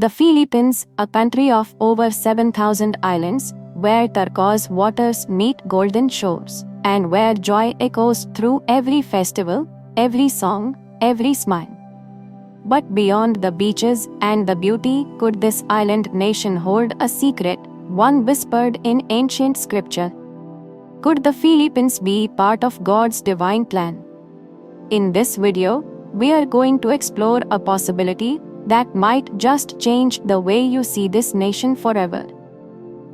The Philippines, a country of over 7,000 islands, where turquoise waters meet golden shores, and where joy echoes through every festival, every song, every smile. But beyond the beaches and the beauty, could this island nation hold a secret, one whispered in ancient scripture? Could the Philippines be part of God's divine plan? In this video, we are going to explore a possibility that might just change the way you see this nation forever.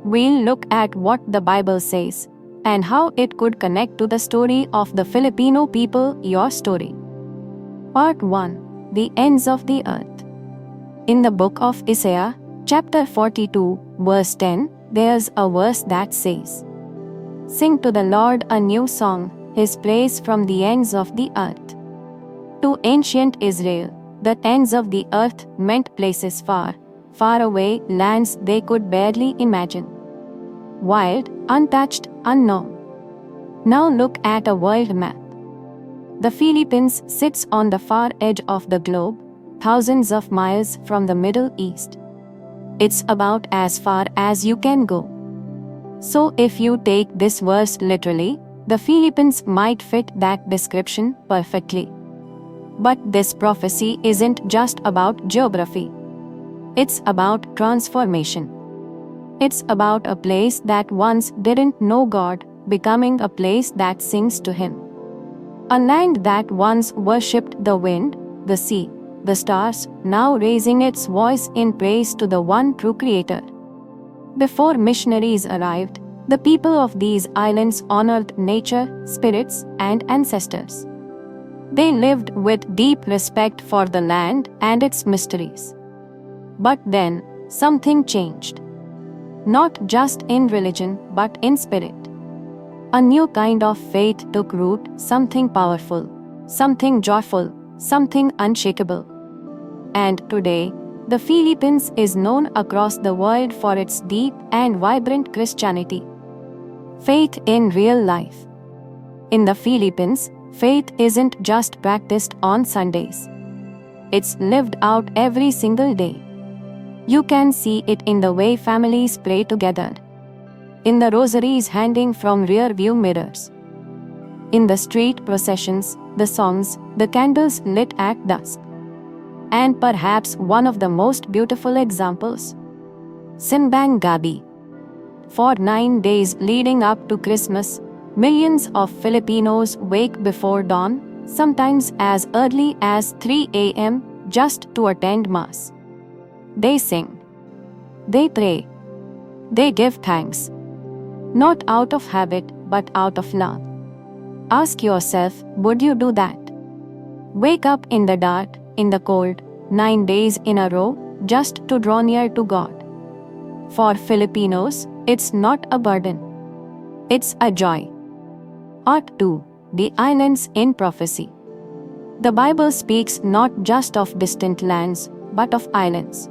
We'll look at what the Bible says and how it could connect to the story of the Filipino people, your story. Part 1. The Ends of the Earth. In the book of Isaiah, chapter 42, verse 10, there's a verse that says, "Sing to the Lord a new song, His praise from the ends of the earth." To ancient Israel, the ends of the earth meant places far, far away, lands they could barely imagine. Wild, untouched, unknown. Now look at a world map. The Philippines sits on the far edge of the globe, thousands of miles from the Middle East. It's about as far as you can go. So if you take this verse literally, the Philippines might fit that description perfectly. But this prophecy isn't just about geography. It's about transformation. It's about a place that once didn't know God, becoming a place that sings to Him. A land that once worshipped the wind, the sea, the stars, now raising its voice in praise to the one true Creator. Before missionaries arrived, the people of these islands honored nature, spirits, and ancestors. They lived with deep respect for the land and its mysteries. But then, something changed. Not just in religion, but in spirit. A new kind of faith took root, something powerful, something joyful, something unshakable. And today, the Philippines is known across the world for its deep and vibrant Christianity. Faith in real life. In the Philippines, faith isn't just practiced on Sundays. It's lived out every single day. You can see it in the way families pray together, in the rosaries hanging from rear-view mirrors, in the street processions, the songs, the candles lit at dusk. And perhaps one of the most beautiful examples, Simbang Gabi. For 9 days leading up to Christmas, millions of Filipinos wake before dawn, sometimes as early as 3 a.m., just to attend Mass. They sing. They pray. They give thanks. Not out of habit, but out of love. Ask yourself, would you do that? Wake up in the dark, in the cold, 9 days in a row, just to draw near to God. For Filipinos, it's not a burden. It's a joy. Part 2. The Islands in Prophecy. The Bible speaks not just of distant lands, but of islands.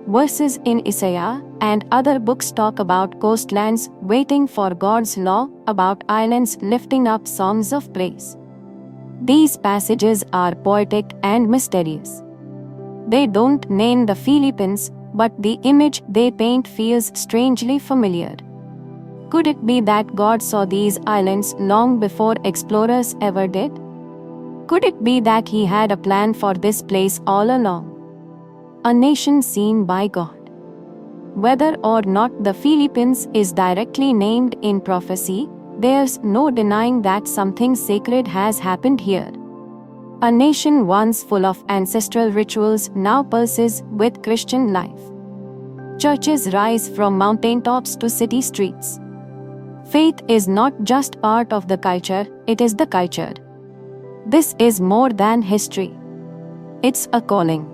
Verses in Isaiah and other books talk about coastlands waiting for God's law, about islands lifting up songs of praise. These passages are poetic and mysterious. They don't name the Philippines, but the image they paint feels strangely familiar. Could it be that God saw these islands long before explorers ever did? Could it be that He had a plan for this place all along? A nation seen by God. Whether or not the Philippines is directly named in prophecy, there's no denying that something sacred has happened here. A nation once full of ancestral rituals now pulses with Christian life. Churches rise from mountaintops to city streets. Faith is not just part of the culture, it is the culture. This is more than history. It's a calling.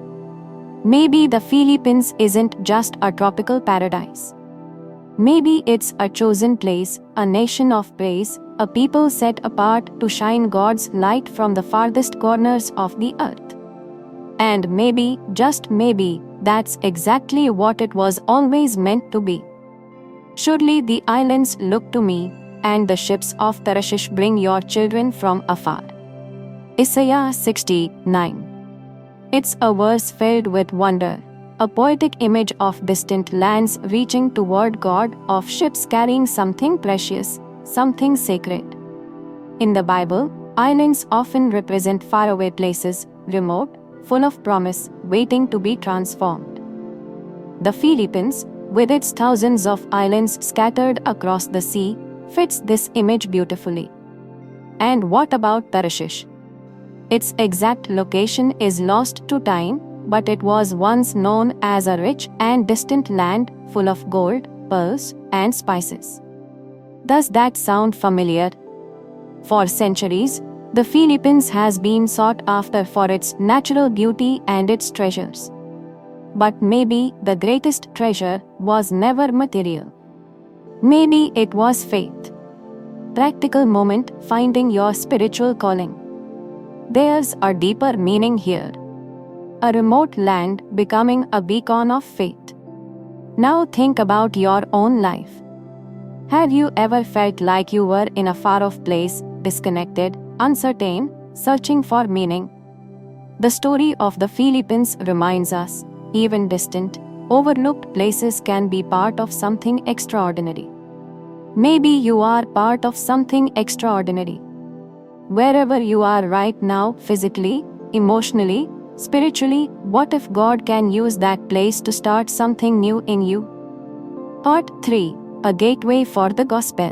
Maybe the Philippines isn't just a tropical paradise. Maybe it's a chosen place, a nation of praise, a people set apart to shine God's light from the farthest corners of the earth. And maybe, just maybe, that's exactly what it was always meant to be. Surely the islands look to me, and the ships of Tarshish bring your children from afar. Isaiah 69. It's a verse filled with wonder. a poetic image of distant lands reaching toward God, of ships carrying something precious, something sacred. In the Bible, islands often represent faraway places, remote, full of promise, waiting to be transformed. The Philippines, with its thousands of islands scattered across the sea, fits this image beautifully. And what about Tarshish? Its exact location is lost to time, but it was once known as a rich and distant land full of gold, pearls, and spices. Does that sound familiar? For centuries, the Philippines has been sought after for its natural beauty and its treasures. But maybe the greatest treasure was never material. Maybe it was faith. Practical moment, finding your spiritual calling. There's a deeper meaning here. A remote land becoming a beacon of faith. Now think about your own life. Have you ever felt like you were in a far-off place, disconnected, uncertain, searching for meaning? The story of the Philippines reminds us, even distant, overlooked places can be part of something extraordinary. Maybe you are part of something extraordinary. Wherever you are right now, physically, emotionally, spiritually, what if God can use that place to start something new in you? Part 3. A gateway for the gospel.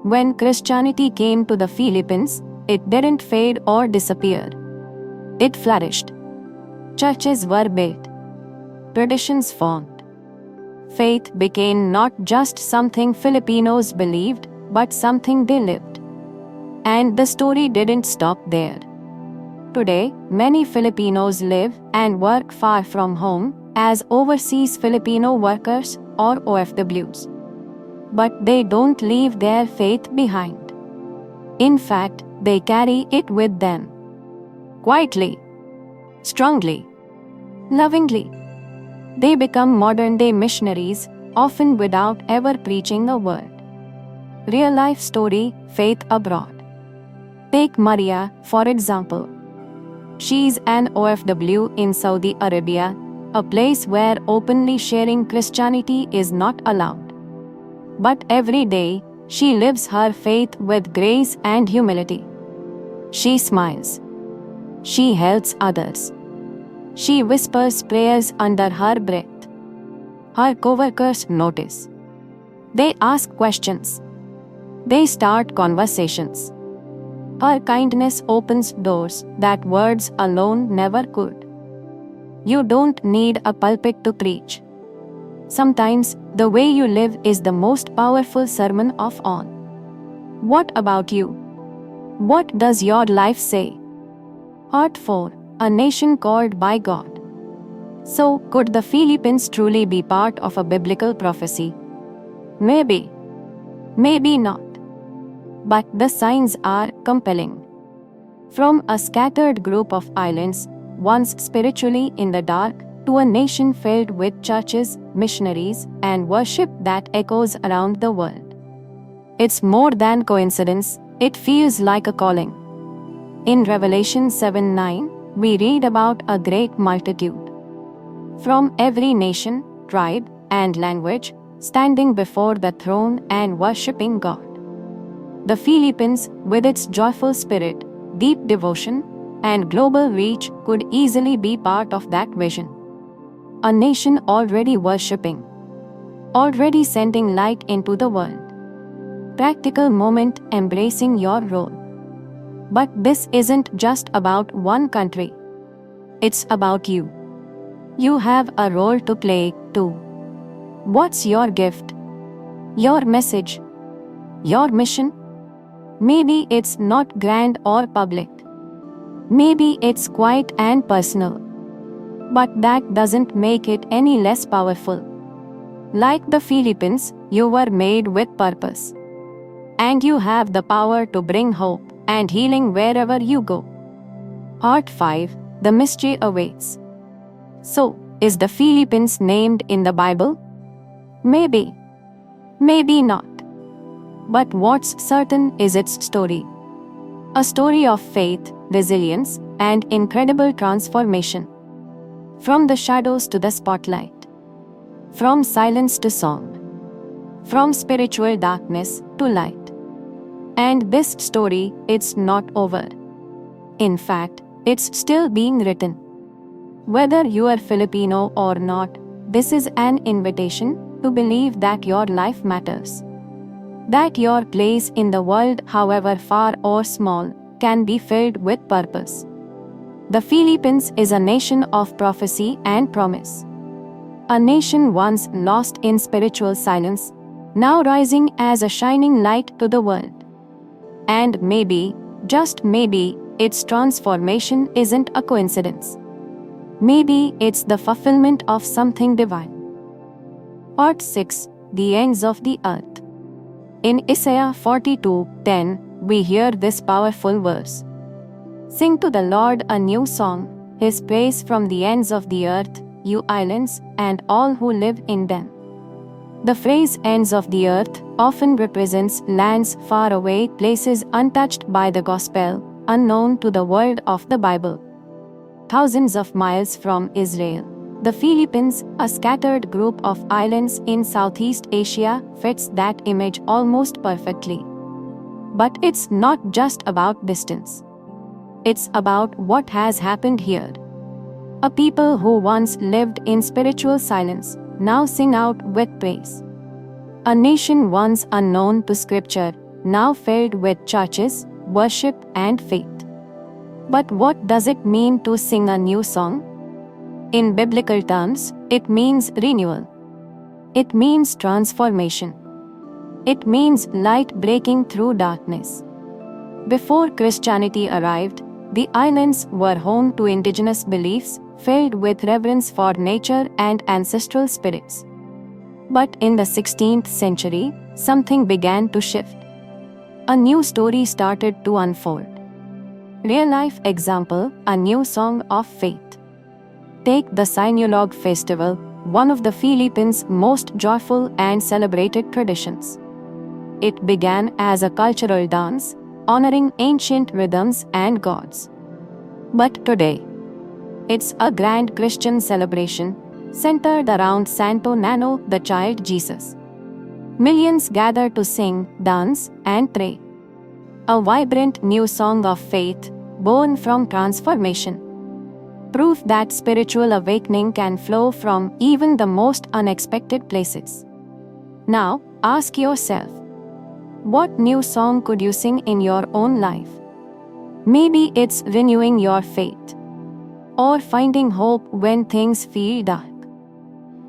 When Christianity came to the Philippines, it didn't fade or disappear. It flourished. Churches were built. Traditions formed. Faith became not just something Filipinos believed, but something they lived. And the story didn't stop there. Today, many Filipinos live and work far from home as overseas Filipino workers or OFWs. But they don't leave their faith behind. In fact, they carry it with them. Quietly, strongly, lovingly. They become modern-day missionaries, often without ever preaching a word. Real-life story, faith abroad. Take Maria, for example. She's an OFW in Saudi Arabia, a place where openly sharing Christianity is not allowed. But every day, she lives her faith with grace and humility. She smiles. She helps others. She whispers prayers under her breath. Her co-workers notice. They ask questions. They start conversations. Her kindness opens doors that words alone never could. You don't need a pulpit to preach. Sometimes, the way you live is the most powerful sermon of all. What about you? What does your life say? Part 4. A nation called by God. So, could the Philippines truly be part of a biblical prophecy? Maybe. Maybe not. But the signs are compelling. From a scattered group of islands, once spiritually in the dark, to a nation filled with churches, missionaries, and worship that echoes around the world. It's more than coincidence, it feels like a calling. In Revelation 7:9, we read about a great multitude. From every nation, tribe, and language, standing before the throne and worshipping God. The Philippines, with its joyful spirit, deep devotion, and global reach, could easily be part of that vision. A nation already worshipping, already sending light into the world. Practical moment, embracing your role. But this isn't just about one country. It's about you. You have a role to play, too. What's your gift? Your message? Your mission? Maybe it's not grand or public. Maybe it's quiet and personal. But that doesn't make it any less powerful. Like the Philippines, you were made with purpose. And you have the power to bring hope and healing wherever you go. Part 5. The mystery awaits. So, is the Philippines named in the Bible? Maybe. Maybe not. But what's certain is its story. A story of faith, resilience, and incredible transformation. From the shadows to the spotlight. From silence to song. From spiritual darkness to light. And this story, it's not over. In fact, it's still being written. Whether you are Filipino or not, this is an invitation to believe that your life matters. That your place in the world, however far or small, can be filled with purpose. The Philippines is a nation of prophecy and promise. A nation once lost in spiritual silence, now rising as a shining light to the world. And maybe, just maybe, its transformation isn't a coincidence. Maybe it's the fulfillment of something divine. Part 6. The Ends of the Earth. In Isaiah 42:10, we hear this powerful verse. Sing to the Lord a new song, His praise from the ends of the earth, you islands, and all who live in them. The phrase ends of the earth often represents lands far away, places untouched by the gospel, unknown to the world of the Bible. Thousands of miles from Israel, the Philippines, a scattered group of islands in Southeast Asia, fits that image almost perfectly. But it's not just about distance. It's about what has happened here. A people who once lived in spiritual silence now sing out with praise. A nation once unknown to Scripture, now filled with churches, worship, and faith. But what does it mean to sing a new song? In biblical terms, it means renewal. It means transformation. It means light breaking through darkness. Before Christianity arrived, the islands were home to indigenous beliefs filled with reverence for nature and ancestral spirits. But in the 16th century, something began to shift. A new story started to unfold. Real-life example, a new song of faith. Take the Sinulog Festival, one of the Philippines' most joyful and celebrated traditions. It began as a cultural dance, honoring ancient rhythms and gods. But today, it's a grand Christian celebration centered around Santo Nano, the child Jesus. Millions gather to sing, dance, and pray. A vibrant new song of faith, born from transformation. Proof that spiritual awakening can flow from even the most unexpected places. Now, ask yourself, what new song could you sing in your own life? Maybe it's renewing your faith, or finding hope when things feel dark,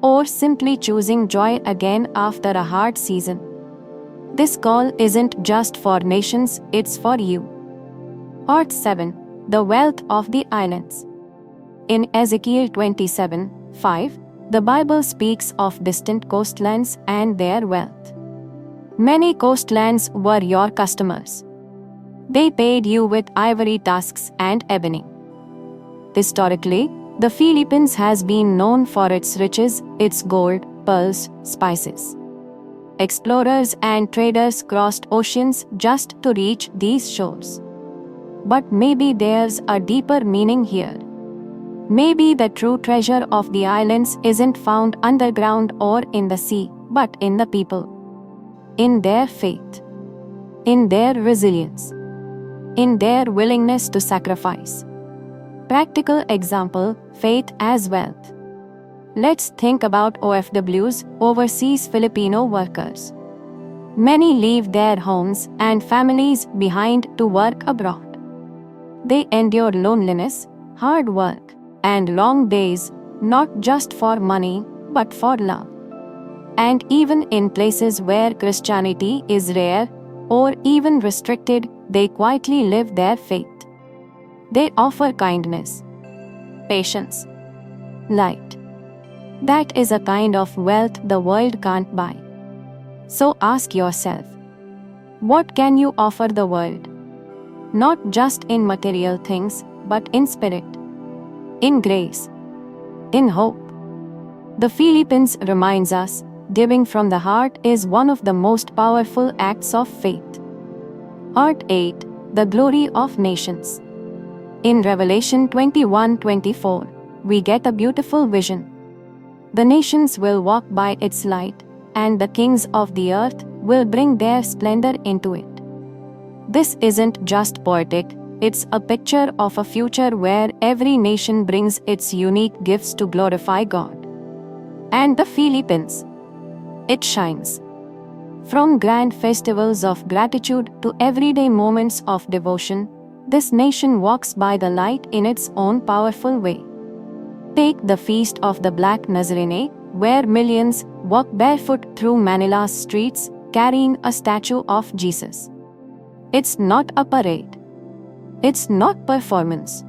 or simply choosing joy again after a hard season. This call isn't just for nations, it's for you. Part 7. The Wealth of the Islands. In Ezekiel 27:5, the Bible speaks of distant coastlands and their wealth. Many coastlands were your customers. They paid you with ivory tusks and ebony. Historically, the Philippines has been known for its riches, its gold, pearls, spices. Explorers and traders crossed oceans just to reach these shores. But maybe there's a deeper meaning here. Maybe the true treasure of the islands isn't found underground or in the sea, but in the people. In their faith. In their resilience. In their willingness to sacrifice. Practical example, faith as wealth. Let's think about OFWs, overseas Filipino workers. Many leave their homes and families behind to work abroad. They endure loneliness, hard work, and long days, not just for money, but for love. And even in places where Christianity is rare or even restricted, they quietly live their faith. They offer kindness, patience, light. That is a kind of wealth the world can't buy. So ask yourself, what can you offer the world? Not just in material things, but in spirit, in grace, in hope. The Philippines reminds us, giving from the heart is one of the most powerful acts of faith. Part 8. The Glory of Nations. In Revelation 21:24, we get a beautiful vision. The nations will walk by its light, and the kings of the earth will bring their splendor into it. This isn't just poetic, it's a picture of a future where every nation brings its unique gifts to glorify God. And the Philippines. It shines. From grand festivals of gratitude to everyday moments of devotion, this nation walks by the light in its own powerful way. Take the Feast of the Black Nazarene, where millions walk barefoot through Manila's streets carrying a statue of Jesus. It's not a parade. It's not performance.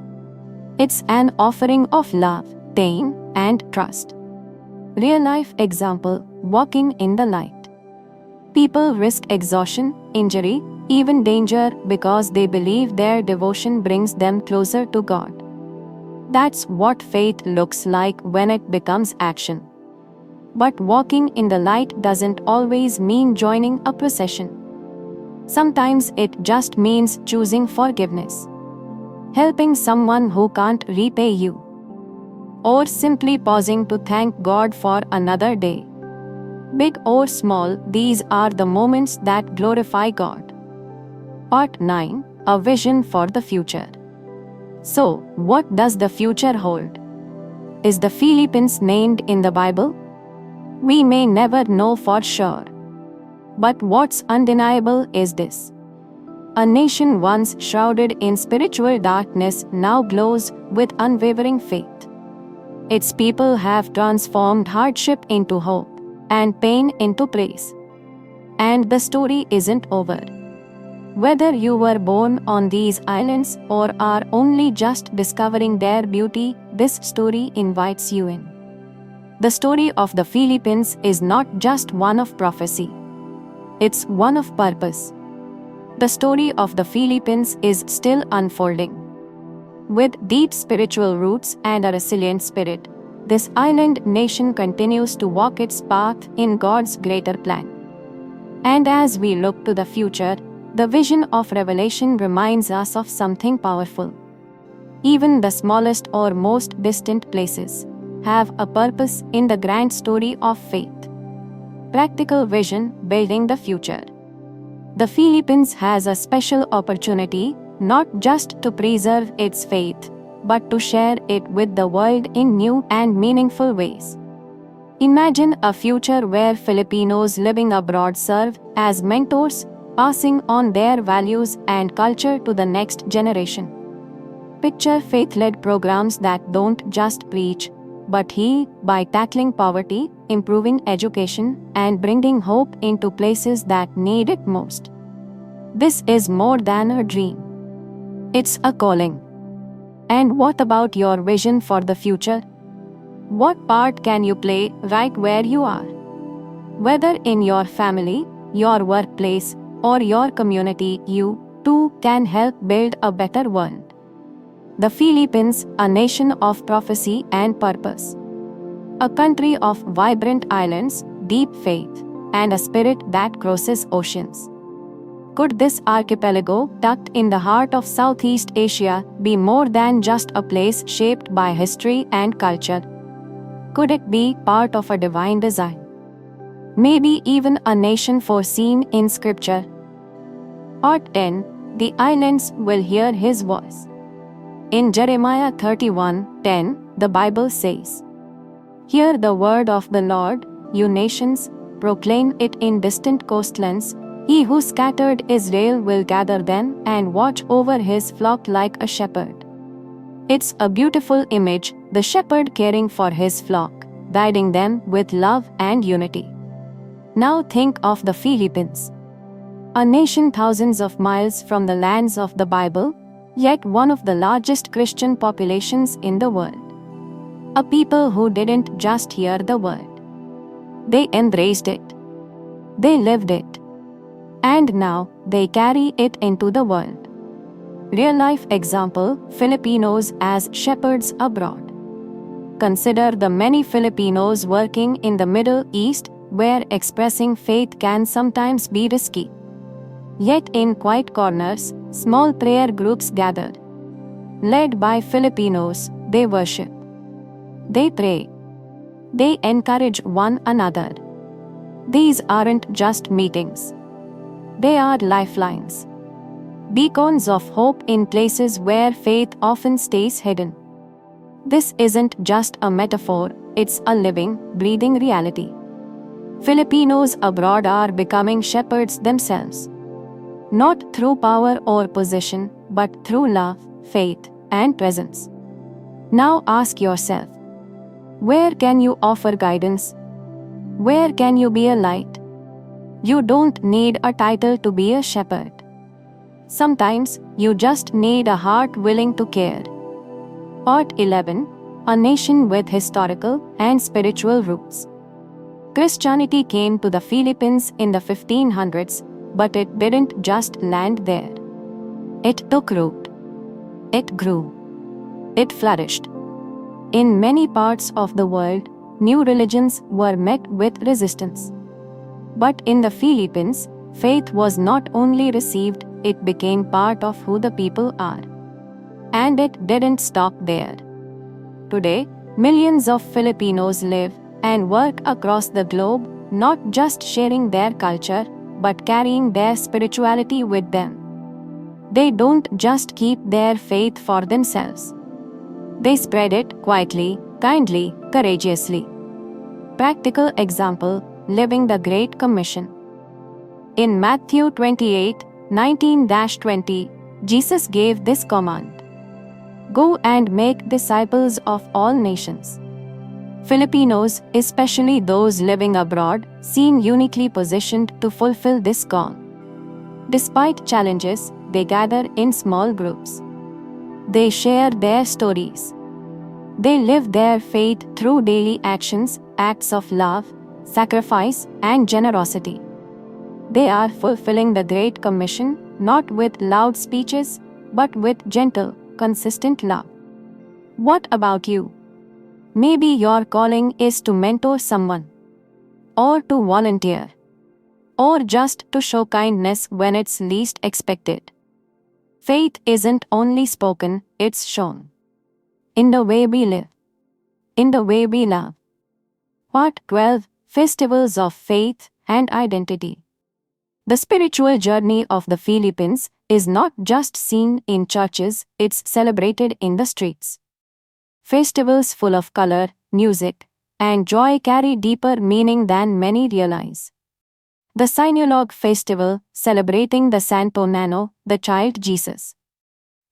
It's an offering of love, pain, and trust. Real-life example, walking in the light. People risk exhaustion, injury, even danger because they believe their devotion brings them closer to God. That's what faith looks like when it becomes action. But walking in the light doesn't always mean joining a procession. Sometimes it just means choosing forgiveness, helping someone who can't repay you, or simply pausing to thank God for another day. Big or small, these are the moments that glorify God. Part 9. A Vision for the Future. So, what does the future hold? Is the Philippines named in the Bible? We may never know for sure. But what's undeniable is this. A nation once shrouded in spiritual darkness now glows with unwavering faith. Its people have transformed hardship into hope and pain into praise. And the story isn't over. Whether you were born on these islands or are only just discovering their beauty, this story invites you in. The story of the Philippines is not just one of prophecy. It's one of purpose. The story of the Philippines is still unfolding. With deep spiritual roots and a resilient spirit, this island nation continues to walk its path in God's greater plan. And as we look to the future, the vision of Revelation reminds us of something powerful. Even the smallest or most distant places have a purpose in the grand story of faith. Practical vision, building the future. The Philippines has a special opportunity not just to preserve its faith, but to share it with the world in new and meaningful ways. Imagine a future where Filipinos living abroad serve as mentors, passing on their values and culture to the next generation. Picture faith-led programs that don't just preach, but heal by tackling poverty, improving education, and bringing hope into places that need it most. This is more than a dream. It's a calling. And what about your vision for the future? What part can you play right where you are? Whether in your family, your workplace, or your community, you, too, can help build a better world. The Philippines, a nation of prophecy and purpose. A country of vibrant islands, deep faith, and a spirit that crosses oceans. Could this archipelago, tucked in the heart of Southeast Asia, be more than just a place shaped by history and culture? Could it be part of a divine design? Maybe even a nation foreseen in Scripture. Part 10. The islands will hear His voice. In Jeremiah 31:10, the Bible says, "Hear the word of the Lord, you nations, proclaim it in distant coastlands. He who scattered Israel will gather them and watch over his flock like a shepherd." It's a beautiful image, the shepherd caring for his flock, guiding them with love and unity. Now think of the Philippines. A nation thousands of miles from the lands of the Bible, yet one of the largest Christian populations in the world. A people who didn't just hear the word. They embraced it. They lived it. And now, they carry it into the world. Real-life example, Filipinos as shepherds abroad. Consider the many Filipinos working in the Middle East, where expressing faith can sometimes be risky. Yet in quiet corners, small prayer groups gather. Led by Filipinos, they worship. They pray. They encourage one another. These aren't just meetings. They are lifelines. Beacons of hope in places where faith often stays hidden. This isn't just a metaphor, it's a living, breathing reality. Filipinos abroad are becoming shepherds themselves. Not through power or position, but through love, faith, and presence. Now ask yourself, where can you offer guidance? Where can you be a light? You don't need a title to be a shepherd. Sometimes you just need a heart willing to care. Part 11. A nation with historical and spiritual roots. Christianity came to the Philippines in the 1500s, but it didn't just land there. It took root. It grew. It flourished. In many parts of the world, new religions were met with resistance. But in the Philippines, faith was not only received, it became part of who the people are. And it didn't stop there. Today, millions of Filipinos live and work across the globe, not just sharing their culture, but carrying their spirituality with them. They don't just keep their faith for themselves. They spread it quietly, kindly, courageously. Practical example, living the Great Commission. In Matthew 28:19-20, Jesus gave this command: Go and make disciples of all nations. Filipinos, especially those living abroad, seem uniquely positioned to fulfill this call. Despite challenges, they gather in small groups. They share their stories. They live their faith through daily actions, acts of love, sacrifice, and generosity. They are fulfilling the Great Commission, not with loud speeches, but with gentle, consistent love. What about you? Maybe your calling is to mentor someone, or to volunteer, or just to show kindness when it's least expected. Faith isn't only spoken, it's shown. In the way we live, in the way we love. Part 12. Festivals of Faith and Identity. The spiritual journey of the Philippines is not just seen in churches, it's celebrated in the streets. Festivals full of color, music, and joy carry deeper meaning than many realize. The Sinulog Festival, celebrating the Santo Nano, the child Jesus.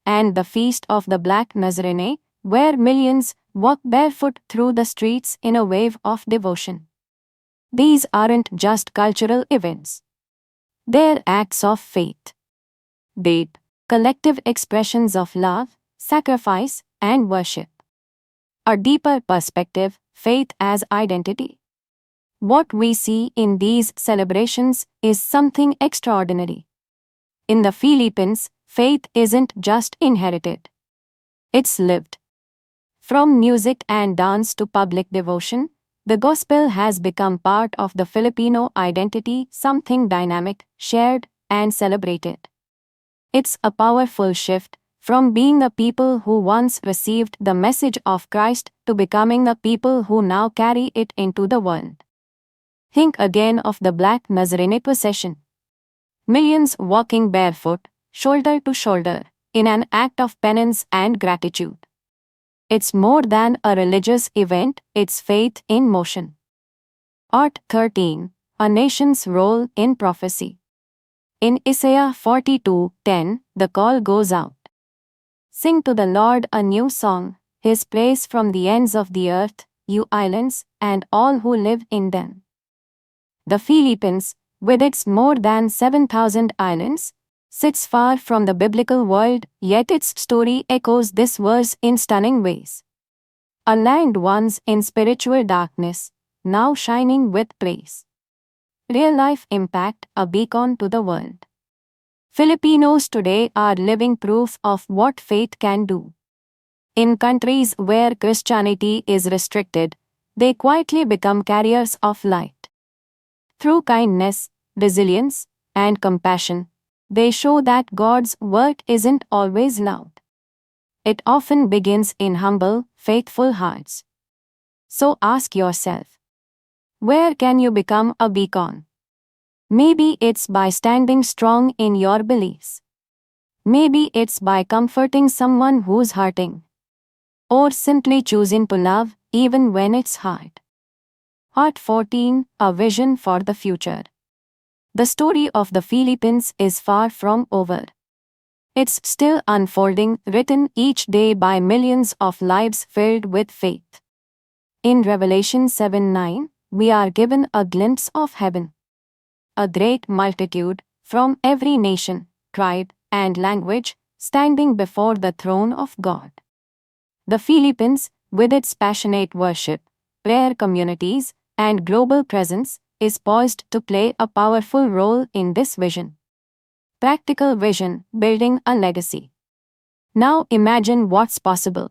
And the Feast of the Black Nazarene, where millions walk barefoot through the streets in a wave of devotion. These aren't just cultural events. They're acts of faith. Deep, collective expressions of love, sacrifice, and worship. A deeper perspective, faith as identity. What we see in these celebrations is something extraordinary. In the Philippines, faith isn't just inherited. It's lived. From music and dance to public devotion, the gospel has become part of the Filipino identity, something dynamic, shared, and celebrated. It's a powerful shift from being a people who once received the message of Christ to becoming a people who now carry it into the world. Think again of the Black Nazarene procession. Millions walking barefoot, shoulder to shoulder, in an act of penance and gratitude. It's more than a religious event, it's faith in motion. Part 13. A nation's role in prophecy. In Isaiah 42:10, the call goes out. Sing to the Lord a new song, His praise from the ends of the earth, you islands, and all who live in them. The Philippines, with its more than 7,000 islands, sits far from the biblical world, yet its story echoes this verse in stunning ways. A land once in spiritual darkness, now shining with praise. Real-life impact, a beacon to the world. Filipinos today are living proof of what faith can do. In countries where Christianity is restricted, they quietly become carriers of light. Through kindness, resilience, and compassion, they show that God's work isn't always loud. It often begins in humble, faithful hearts. So ask yourself, where can you become a beacon? Maybe it's by standing strong in your beliefs. Maybe it's by comforting someone who's hurting. Or simply choosing to love even when it's hard. Part 14, A Vision for the Future. The story of the Philippines is far from over. It's still unfolding, written each day by millions of lives filled with faith. In Revelation 7:9, we are given a glimpse of heaven. A great multitude, from every nation, tribe, and language, standing before the throne of God. The Philippines, with its passionate worship, prayer communities, and global presence, is poised to play a powerful role in this vision. Practical vision, building a legacy. Now imagine what's possible.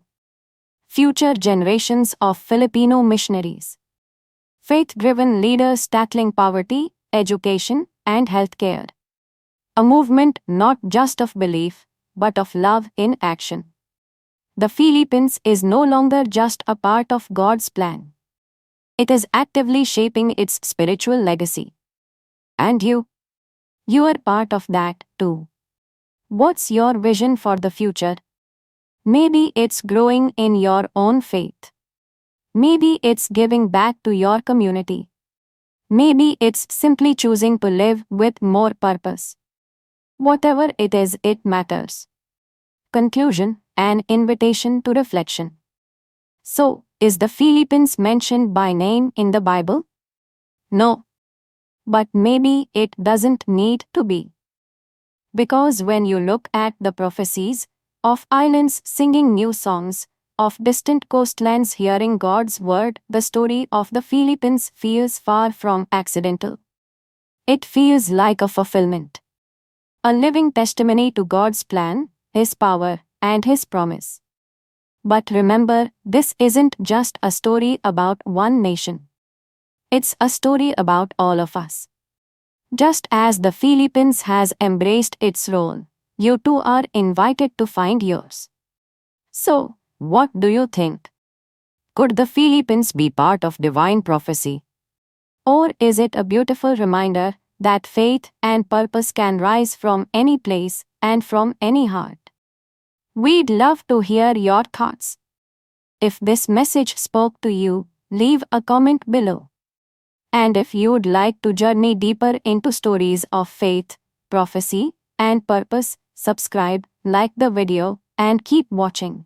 Future generations of Filipino missionaries. Faith-driven leaders tackling poverty, education, and healthcare. A movement not just of belief, but of love in action. The Philippines is no longer just a part of God's plan. It is actively shaping its spiritual legacy. And you? You are part of that, too. What's your vision for the future? Maybe it's growing in your own faith. Maybe it's giving back to your community. Maybe it's simply choosing to live with more purpose. Whatever it is, it matters. Conclusion, an invitation to reflection. So, is the Philippines mentioned by name in the Bible? No. But maybe it doesn't need to be. Because when you look at the prophecies of islands singing new songs, of distant coastlands hearing God's word, the story of the Philippines feels far from accidental. It feels like a fulfillment. A living testimony to God's plan, His power, and His promise. But remember, this isn't just a story about one nation. It's a story about all of us. Just as the Philippines has embraced its role, you too are invited to find yours. So, what do you think? Could the Philippines be part of divine prophecy? Or is it a beautiful reminder that faith and purpose can rise from any place and from any heart? We'd love to hear your thoughts. If this message spoke to you, leave a comment below. And if you'd like to journey deeper into stories of faith, prophecy, and purpose, subscribe, like the video, and keep watching.